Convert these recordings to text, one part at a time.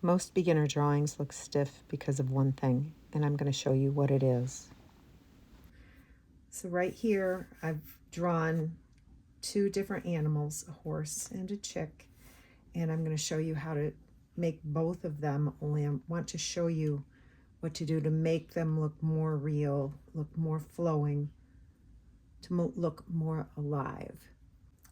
Most beginner drawings look stiff because of one thing, and I'm going to show you what it is. So right here, I've drawn two different animals, a horse and a chick, and I'm going to show you how to make both of them, only I want to show you what to do to make them look more real, look more flowing, to look more alive.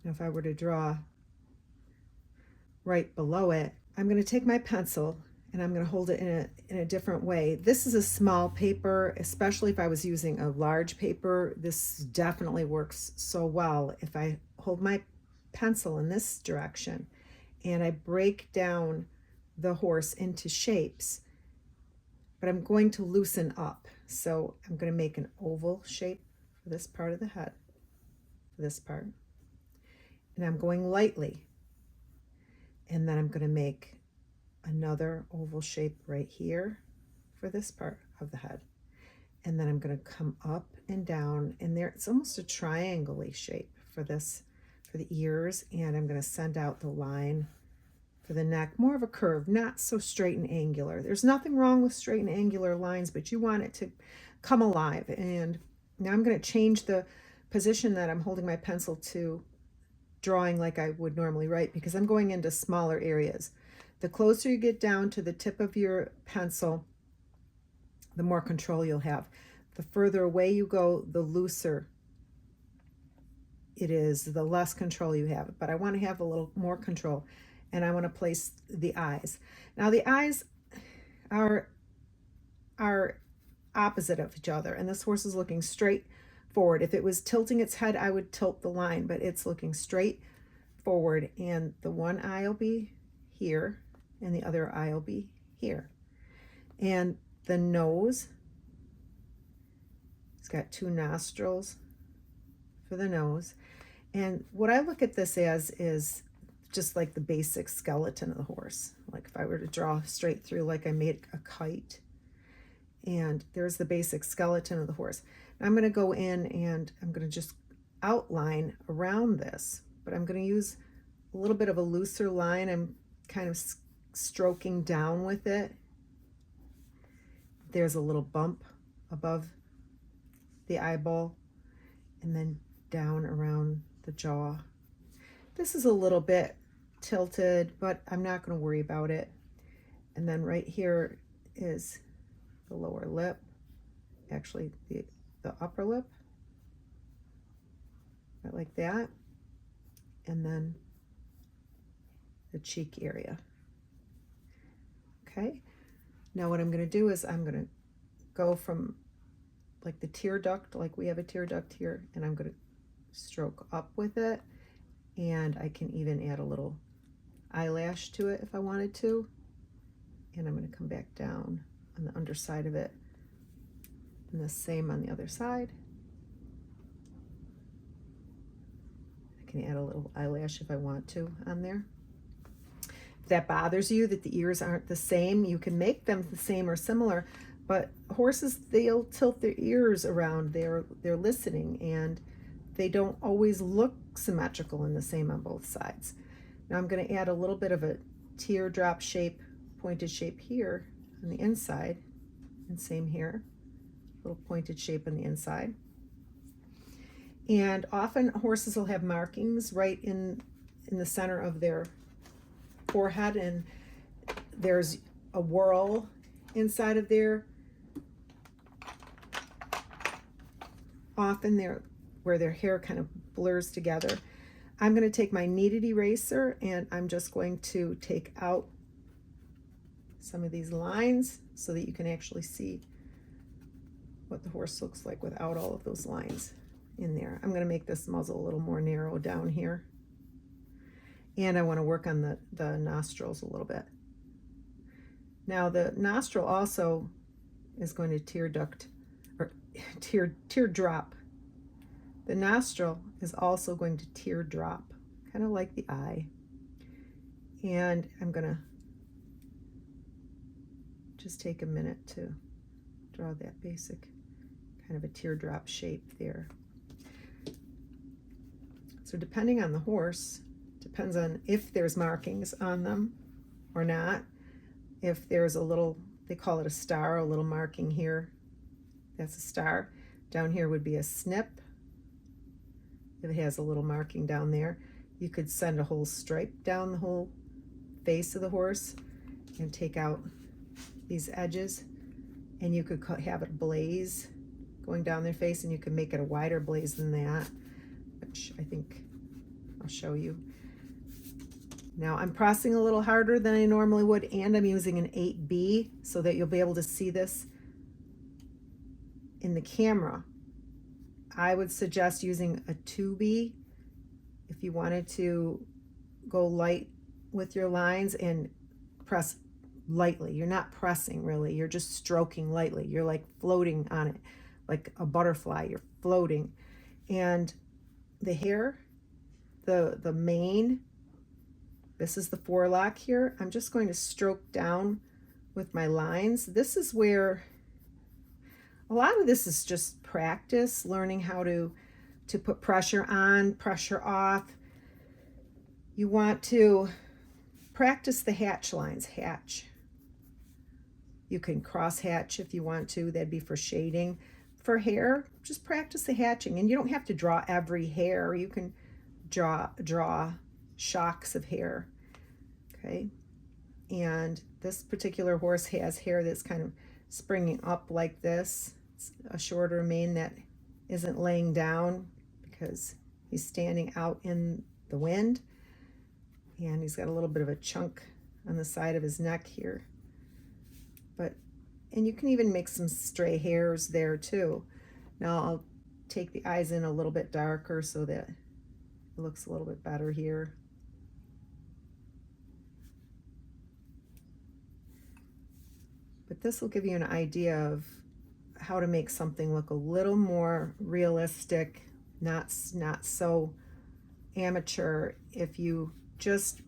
Now, if I were to draw right below it, I'm going to take my pencil and I'm going to hold it in a different way. This is a small paper, especially if I was using a large paper. This definitely works so well. If I hold my pencil in this direction and I break down the horse into shapes, but I'm going to loosen up. So I'm going to make an oval shape for this part of the head, for this part. And I'm going lightly. And then I'm going to make another oval shape right here for this part of the head. And then I'm going to come up and down, and there it's almost a triangle-y shape for this, for the ears. And I'm going to send out the line for the neck, more of a curve, not so straight and angular. There's nothing wrong with straight and angular lines, but you want it to come alive. And now I'm going to change the position that I'm holding my pencil to, drawing like I would normally write, because I'm going into smaller areas. The closer you get down to the tip of your pencil, the more control you'll have. The further away you go, the looser it is, the less control you have. But I want to have a little more control, and I want to place the eyes. Now the eyes are opposite of each other, and this horse is looking straight forward. If it was tilting its head, I would tilt the line, but it's looking straight forward, and the one eye will be here and the other eye will be here. And the nose, it's got two nostrils for the nose. And what I look at this as is just like the basic skeleton of the horse. Like if I were to draw straight through, like I made a kite, and there's the basic skeleton of the horse. Now I'm going to go in and I'm going to just outline around this, but I'm going to use a little bit of a looser line. I'm kind of stroking down with it. There's a little bump above the eyeball, and then down around the jaw. This is a little bit tilted, but I'm not going to worry about it. And then right here is the lower lip, actually the upper lip, right like that, and then the cheek area. Okay, now what I'm going to do is I'm going to go from like the tear duct, like we have a tear duct here, and I'm going to stroke up with it, and I can even add a little eyelash to it if I wanted to, and I'm going to come back down on the underside of it, and the same on the other side. I can add a little eyelash if I want to on there. If that bothers you that the ears aren't the same, you can make them the same or similar, but horses, they'll tilt their ears around. They're listening, and they don't always look symmetrical and the same on both sides. Now I'm going to add a little bit of a teardrop shape, pointed shape here on the inside, and same here, little pointed shape on the inside. And often horses will have markings right in the center of their forehead, and there's a whorl inside of there. Often they're where their hair kind of blurs together. I'm going to take my kneaded eraser, and I'm just going to take out some of these lines so that you can actually see what the horse looks like without all of those lines in there. I'm going to make this muzzle a little more narrow down here, and I want to work on the nostrils a little bit. Now the nostril also is going to tear drop. The nostril is also going to tear drop, kind of like the eye. And I'm going to just take a minute to draw that basic kind of a teardrop shape there. So depending on the horse, depends on if there's markings on them or not. if there's a little, they call it a star, a little marking here, that's a star. Down here would be a snip. If it has a little marking down there, you could send a whole stripe down the whole face of the horse and take out these edges, and you could have it blaze going down their face, and you can make it a wider blaze than that, which I think I'll show you. Now I'm pressing a little harder than I normally would, and I'm using an 8B so that you'll be able to see this in the camera. I would suggest using a 2B if you wanted to go light with your lines and press lightly. You're not pressing really, you're just stroking lightly. You're like floating on it, like a butterfly, you're floating. And the hair, the mane, this is the forelock here. I'm just going to stroke down with my lines. This is where a lot of this is just practice, learning how to put pressure on, pressure off. You want to practice the hatch lines, hatch. You can cross hatch if you want to, that'd be for shading. For hair, just practice the hatching, and you don't have to draw every hair. You can draw shocks of hair, okay? And this particular horse has hair that's kind of springing up like this. It's a shorter mane that isn't laying down because he's standing out in the wind, and he's got a little bit of a chunk on the side of his neck here. And you can even make some stray hairs there too. Now I'll take the eyes in a little bit darker so that it looks a little bit better here. But this will give you an idea of how to make something look a little more realistic, not so amateur, if you just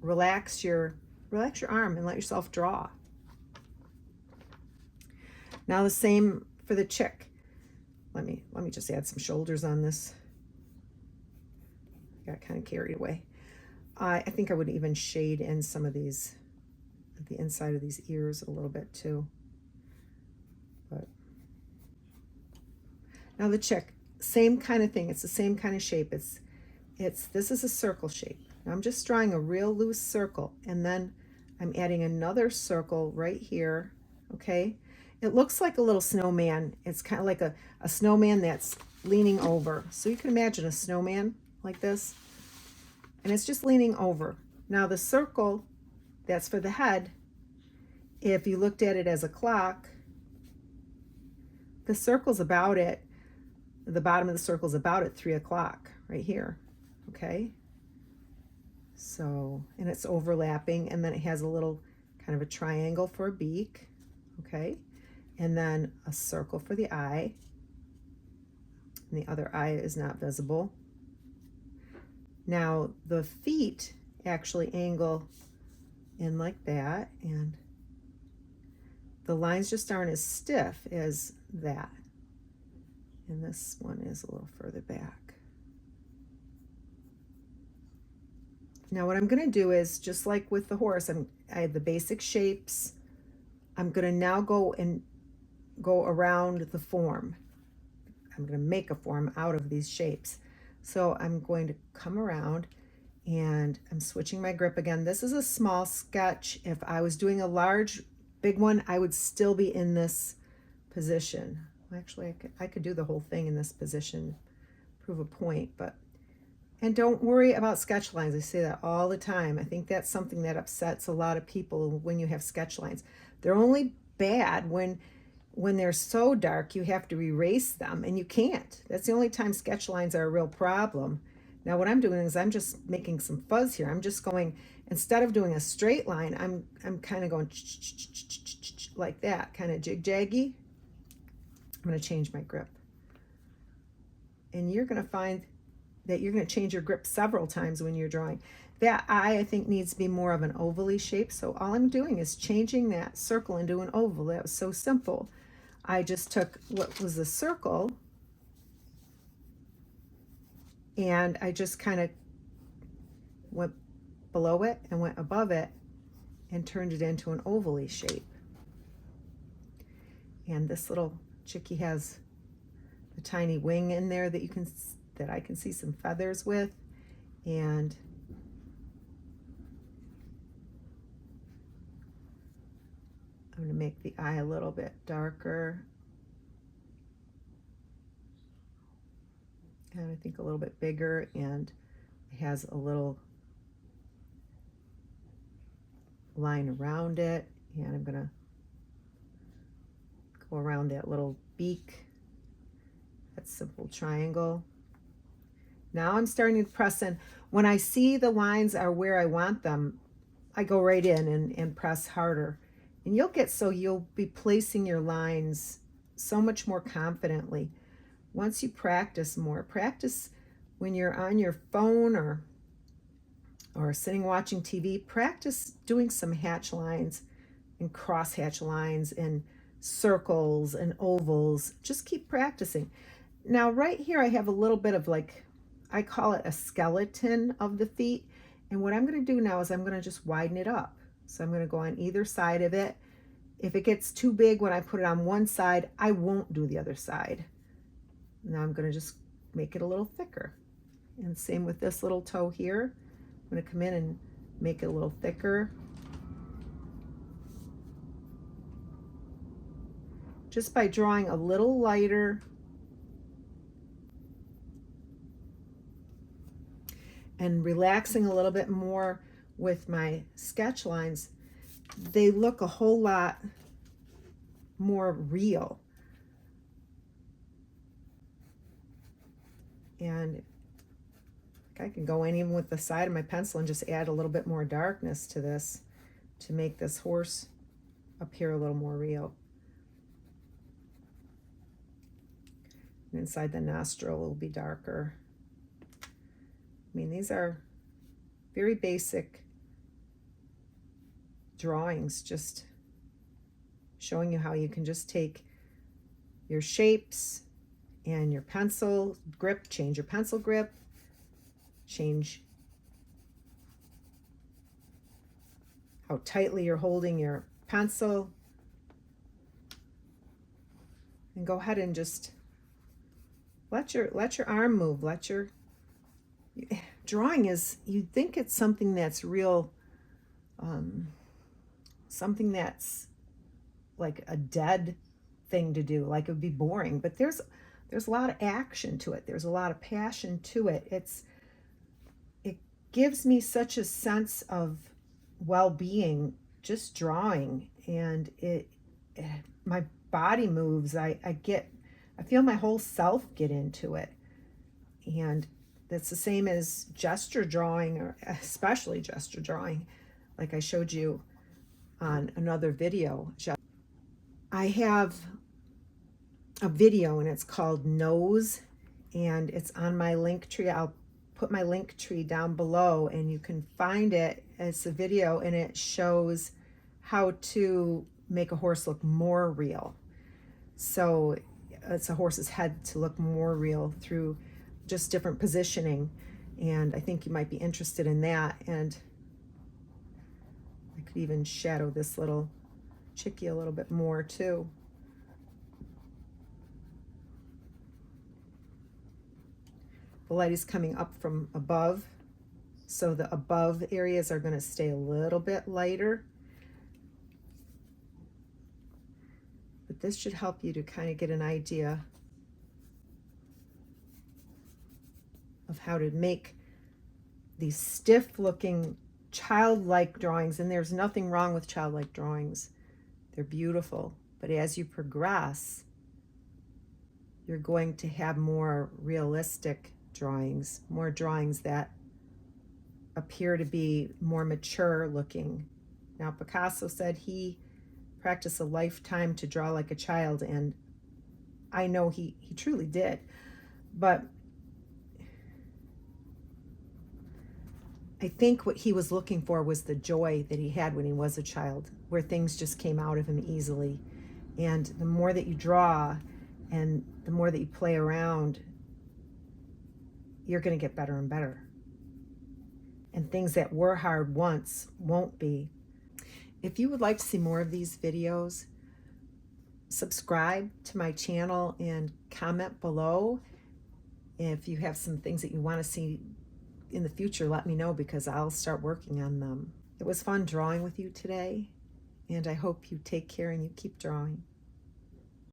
relax your arm and let yourself draw. Now the same for the chick. Let me just add some shoulders on this. I got kind of carried away. I think I would even shade in some of these, the inside of these ears a little bit too. But now the chick, same kind of thing. It's the same kind of shape. This is a circle shape. Now I'm just drawing a real loose circle, and then I'm adding another circle right here, okay? It looks like a little snowman. It's kind of like a snowman that's leaning over. So you can imagine a snowman like this, and it's just leaning over. Now the circle, that's for the head. If you looked at it as a clock, the circle's about it, the bottom of the circle's about at 3 o'clock right here, okay? So, and it's overlapping, and then it has a little kind of a triangle for a beak, okay? And then a circle for the eye, and the other eye is not visible. Now the feet actually angle in like that, and the lines just aren't as stiff as that. And this one is a little further back. Now what I'm going to do is, just like with the horse, I have the basic shapes. I'm going to now go around the form. I'm going to make a form out of these shapes. So I'm going to come around, and I'm switching my grip again. This is a small sketch. If I was doing a big one, I would still be in this position. Actually, I could do the whole thing in this position, prove a point, and don't worry about sketch lines. I say that all the time. I think that's something that upsets a lot of people when you have sketch lines. They're only bad when they're so dark you have to erase them, and you can't. That's the only time sketch lines are a real problem. Now what I'm doing is I'm just making some fuzz here. I'm just going, instead of doing a straight line, I'm kind of going like that, kind of jig-jaggy. I'm going to change my grip. And you're going to find that you're going to change your grip several times when you're drawing. That eye, I think, needs to be more of an ovally shape. So all I'm doing is changing that circle into an oval. That was so simple. I just took what was a circle, and I just kind of went below it and went above it and turned it into an oval-y shape. And this little chickie has a tiny wing in there that I can see some feathers with. And I'm going to make the eye a little bit darker. And I think a little bit bigger, and it has a little line around it. And I'm going to go around that little beak, that simple triangle. Now I'm starting to press in. When I see the lines are where I want them, I go right in and press harder. And you'll be placing your lines so much more confidently. Once you practice more, practice when you're on your phone or sitting watching TV, practice doing some hatch lines and cross hatch lines and circles and ovals. Just keep practicing. Now right here I have a little bit of, like, I call it a skeleton of the feet. And what I'm going to do now is I'm going to just widen it up. So I'm going to go on either side of it. If it gets too big when I put it on one side, I won't do the other side. Now I'm going to just make it a little thicker. And same with this little toe here. I'm going to come in and make it a little thicker. Just by drawing a little lighter and relaxing a little bit more with my sketch lines, they look a whole lot more real. And I can go in even with the side of my pencil and just add a little bit more darkness to this to make this horse appear a little more real. And inside the nostril will be darker. I mean, these are very basic drawings, just showing you how you can just take your shapes and your pencil grip, change your pencil grip, change how tightly you're holding your pencil, and go ahead and just let your arm move. Drawing is, you think it's something that's real, something that's like a dead thing to do, like it would be boring, but there's a lot of action to it. There's a lot of passion to it. It gives me such a sense of well-being just drawing, and my body moves. I feel my whole self get into it. And that's the same as gesture drawing, or especially gesture drawing, like I showed you on another video. I have a video and it's called Nose, and it's on my link tree. I'll put my link tree down below and you can find it. It's a video and it shows how to make a horse look more real. So it's a horse's head to look more real through just different positioning, and I think you might be interested in that. And I could even shadow this little chickie a little bit more too. The light is coming up from above, so the above areas are going to stay a little bit lighter. But this should help you to kind of get an idea of how to make these stiff looking childlike drawings. And there's nothing wrong with childlike drawings. They're beautiful. But as you progress, you're going to have more realistic drawings, more drawings that appear to be more mature looking. Now, Picasso said he practiced a lifetime to draw like a child, and I know he truly did. But I think what he was looking for was the joy that he had when he was a child, where things just came out of him easily. And the more that you draw and the more that you play around, you're going to get better and better. And things that were hard once won't be. If you would like to see more of these videos, subscribe to my channel and comment below. If you have some things that you want to see in the future, let me know because I'll start working on them. It was fun drawing with you today, and I hope you take care and you keep drawing.